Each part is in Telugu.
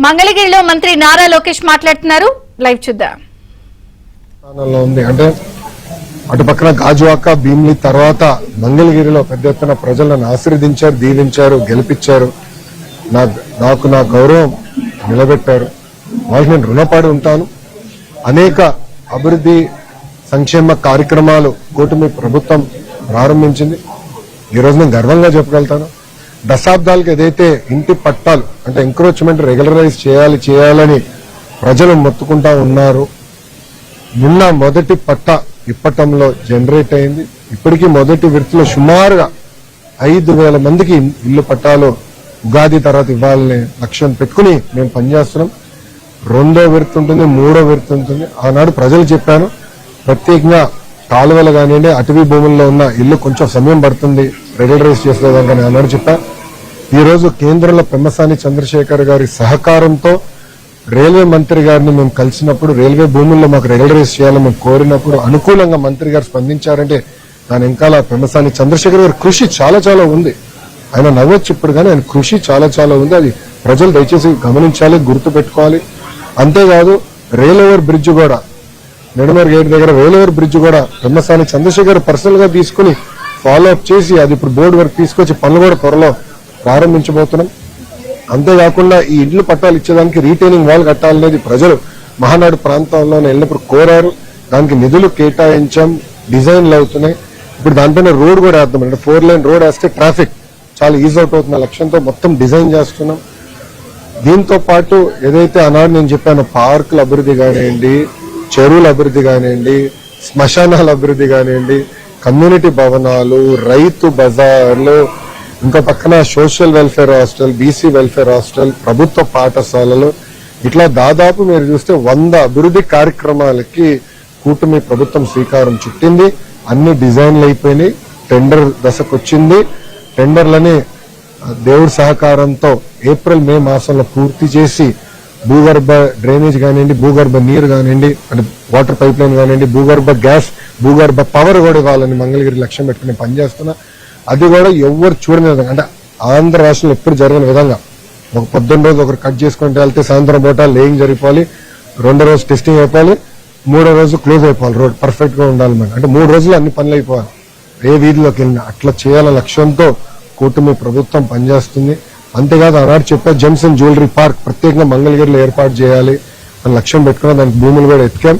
మంగళగిరిలో మంత్రి నారా లోకేష్ మాట్లాడుతున్నారు. లైవ్ చూద్దాం. అంటే అటుపక్కన గాజువాక భీమిలి తర్వాత మంగళగిరిలో పెద్ద ఎత్తున ప్రజలను ఆశీర్వదించారు, దీవించారు, గెలిపించారు. నాకు నా గౌరవం నిలబెట్టారు. వాళ్ళకి నేను రుణపడి ఉంటాను. అనేక అభివృద్ధి సంక్షేమ కార్యక్రమాలు కూటమి ప్రభుత్వం ప్రారంభించింది. ఈ రోజు నేను గర్వంగా చెప్పగలుగుతాను. దశాబ్దాలకు ఏదైతే ఇంటి పట్టాలు అంటే ఎంక్రోచ్మెంట్ రెగ్యులరైజ్ చేయాలని ప్రజలు మొత్తుకుంటా ఉన్నారు. నిన్న మొదటి పట్ట ఇప్పటంలో జనరేట్ అయింది. ఇప్పటికీ మొదటి విడతలో సుమారుగా 5,000 మందికి ఇల్లు పట్టాలు ఉగాది తర్వాత ఇవ్వాలనే లక్ష్యం పెట్టుకుని మేము పనిచేస్తున్నాం. 2వ విడత ఉంటుంది, 3వ విడత ఉంటుంది. ఆనాడు ప్రజలు చెప్పాను, ప్రత్యేకంగా కాలువలు కానివ్వండి, అటవీ భూముల్లో ఉన్న ఇల్లు కొంచెం సమయం పడుతుంది రెగ్యులరైజ్ చేసేదాన్ని ఆనాడు చెప్పా. ఈ రోజు కేంద్రంలో పెమ్మసాని చంద్రశేఖర్ గారి సహకారంతో రైల్వే మంత్రి గారిని మేము కలిసినప్పుడు రైల్వే భూముల్లో మాకు రెగ్యులరైజ్ చేయాలని మేము కోరినప్పుడు అనుకూలంగా మంత్రి గారు స్పందించారంటే దాని వెనకాల పెమ్మసాని చంద్రశేఖర్ గారి కృషి చాలా చాలా ఉంది. ఆయన నవ్వచ్చు ఇప్పుడు కానీ ఆయన కృషి చాలా చాలా ఉంది. అది ప్రజలు దయచేసి గమనించాలి, గుర్తు పెట్టుకోవాలి. అంతేకాదు రైల్ ఓవర్ బ్రిడ్జ్ కూడా నెడమర్ గేట్ దగ్గర రైల్ ఓవర్ బ్రిడ్జ్ కూడా పెమ్మసాని చంద్రశేఖర్ పర్సనల్ గా తీసుకుని ఫాలో అప్ చేసి అది ఇప్పుడు బోర్డు వరకు తీసుకొచ్చి పనులు కూడా త్వరలో ప్రారంభించబోతున్నాం. అంతేకాకుండా ఈ ఇండ్లు పట్టాలు ఇచ్చేదానికి రీటైనింగ్ వాల్ కట్టాలనేది ప్రజలు మహానాడు ప్రాంతాల్లో వెళ్ళినప్పుడు కోరారు. దానికి నిధులు కేటాయించాం, డిజైన్లు అవుతున్నాయి. ఇప్పుడు దానిపైన రోడ్ కూడా వేద్దాం. అంటే 4 లైన్ రోడ్ వేస్తే ట్రాఫిక్ చాలా ఈజీ అవుట్ అవుతున్న లక్ష్యంతో మొత్తం డిజైన్ చేస్తున్నాం. దీంతో పాటు ఏదైతే ఆనాడు నేను చెప్పాను పార్కుల అభివృద్ధి కానివ్వండి, చెరువుల అభివృద్ధి కానివ్వండి, శ్మశానాల అభివృద్ధి కానివ్వండి, కమ్యూనిటీ భవనాలు, రైతు బజార్లు, ఇంకో పక్కన social welfare hostel, BC welfare hostel, ప్రభుత్వ పాఠశాలలు, ఇట్లా దాదాపు మీరు చూస్తే 100 అభివృద్ధి కార్యక్రమాలకి కూటమి ప్రభుత్వం శ్రీకారం చుట్టింది. అన్ని డిజైన్లు అయిపోయినాయి, టెండర్ దశకు వచ్చింది. టెండర్లని దేవుడి సహకారంతో ఏప్రిల్ మే మాసంలో పూర్తి చేసి భూగర్భ డ్రైనేజ్ కానివ్వండి, భూగర్భ నీరు కానివ్వండి, అంటే వాటర్ పైప్ లైన్ కానివ్వండి, భూగర్భ గ్యాస్, భూగర్భ పవర్ కూడా ఇవ్వాలని మంగళగిరి లక్ష్యం పెట్టుకుని పనిచేస్తున్నా. అది కూడా ఎవరు చూడని విధంగా అంటే ఆంధ్ర రాష్ట్రంలో ఎప్పుడు జరిగిన విధంగా ఒక 14 రోజు ఒకరు కట్ చేసుకుంటే వెళ్తే సాయంత్రం పూట లేయింగ్ జరిగిపోవాలి, 2వ రోజు టెస్టింగ్ అయిపోవాలి, 3వ రోజు క్లోజ్ అయిపోవాలి. రోడ్ పర్ఫెక్ట్ గా ఉండాలి. మనకి అంటే 3 రోజులు అన్ని పనులు అయిపోవాలి. ఏ వీధిలోకి వెళ్ళినా అట్లా చేయాల లక్ష్యంతో కూటమి ప్రభుత్వం పనిచేస్తుంది. అంతేకాదు ఆనాడు చెప్పే జెమ్స్ అండ్ జ్యువెలరీ పార్క్ ప్రత్యేకంగా మంగళగిరిలో ఏర్పాటు చేయాలి అని లక్ష్యం పెట్టుకున్న దానికి భూములు కూడా ఎత్తికాం.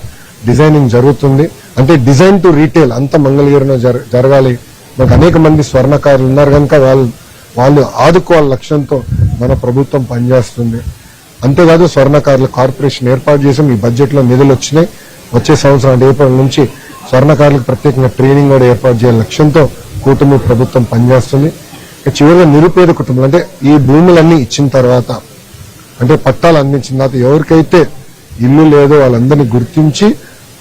డిజైనింగ్ జరుగుతుంది. అంటే డిజైన్ టు రీటైల్ అంత మంగళగిరిలో జరగాలి. మనకు అనేక మంది స్వర్ణకారులు ఉన్నారు కనుక వాళ్ళు ఆదుకోవాలి లక్ష్యంతో మన ప్రభుత్వం పనిచేస్తుంది. అంతేకాదు స్వర్ణకారుల కార్పొరేషన్ ఏర్పాటు చేసాం. ఈ బడ్జెట్ లో నిధులు వచ్చినాయి. వచ్చే సంవత్సరం అంటే ఏప్రిల్ నుంచి స్వర్ణకారులకు ప్రత్యేకంగా ట్రైనింగ్ కూడా ఏర్పాటు చేయాలి లక్ష్యంతో కూటమి ప్రభుత్వం పనిచేస్తుంది. చివరిగా నిరుపేద కుటుంబాలు అంటే ఈ భూములన్నీ ఇచ్చిన తర్వాత అంటే పట్టాలు అందించిన తర్వాత ఎవరికైతే ఇల్లు లేదో వాళ్ళందరినీ గుర్తించి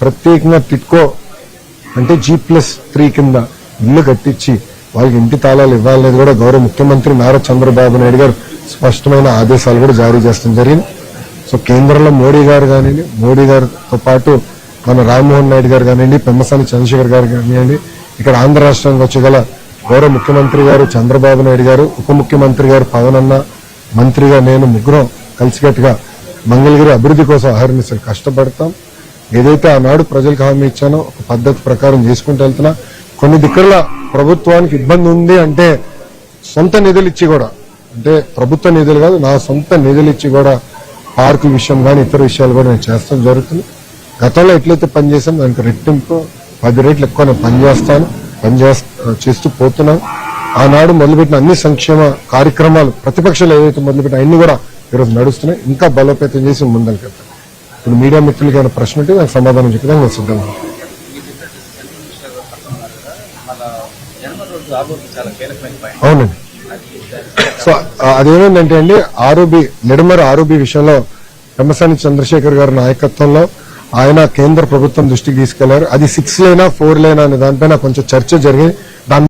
ప్రత్యేకంగా టిట్కో అంటే G+3 కింద ఇల్లు కట్టించి వాళ్ళకి ఇంటి తాళాలు ఇవ్వాలనేది కూడా గౌరవ ముఖ్యమంత్రి నారా చంద్రబాబు నాయుడు గారు స్పష్టమైన ఆదేశాలు కూడా జారీ చేస్తాం జరిగింది. సో కేంద్రంలో మోడీ గారు కానివ్వండి, మోడీ గారితో పాటు మన రామ్మోహన్ నాయుడు గారు కానివ్వండి, పెమ్మసాని చంద్రశేఖర్ గారు కానివ్వండి, ఇక్కడ ఆంధ్ర రాష్ట్రానికి వచ్చగల గౌరవ ముఖ్యమంత్రి గారు చంద్రబాబు నాయుడు గారు, ఉప ముఖ్యమంత్రి గారు పవన్ అన్న, మంత్రిగా నేను ముగ్గురం కలిసికట్టుగా మంగళగిరి అభివృద్ధి కోసం అహర్నిశలు కష్టపడతాం. ఏదైతే ఆనాడు ప్రజలకు హామీ ఇచ్చానో ఒక పద్ధతి ప్రకారం చేసుకుంటూ వెళ్తున్నా. కొన్ని దిక్కుల ప్రభుత్వానికి ఇబ్బంది ఉంది అంటే సొంత నిధులు ఇచ్చి కూడా అంటే ప్రభుత్వ నిధులు కాదు నా సొంత నిధులు ఇచ్చి కూడా పార్కుల విషయం కానీ ఇతర విషయాలు కూడా నేను చేస్తాం జరుగుతుంది. గతంలో ఎట్లయితే పనిచేసాం దానికి రెట్టింపు 10 రెట్లు ఎక్కువ నేను చేస్తూ పోతున్నాం. ఆనాడు మొదలుపెట్టిన అన్ని సంక్షేమ కార్యక్రమాలు ప్రతిపక్షాలు ఏదైతే మొదలుపెట్టిన అన్ని కూడా ఈరోజు నడుస్తున్నాయి. ఇంకా బలోపేతం చేసి ముందరికెళ్తాం. ఇప్పుడు మీడియా మిత్రులకి ఏమైనా ప్రశ్న ఉంటే నాకు సమాధానం చెప్పడానికి నేను సిద్ధంగా. అవునండి. సో అదేమైందంటే అండి నెడమర్ ఆరోబి విషయంలో పెమ్మసాని చంద్రశేఖర్ గారి నాయకత్వంలో ఆయన కేంద్ర ప్రభుత్వం దృష్టికి తీసుకెళ్లారు. అది 6 లైనా 4 లైనా అనే దానిపైన కొంచెం చర్చ జరిగింది.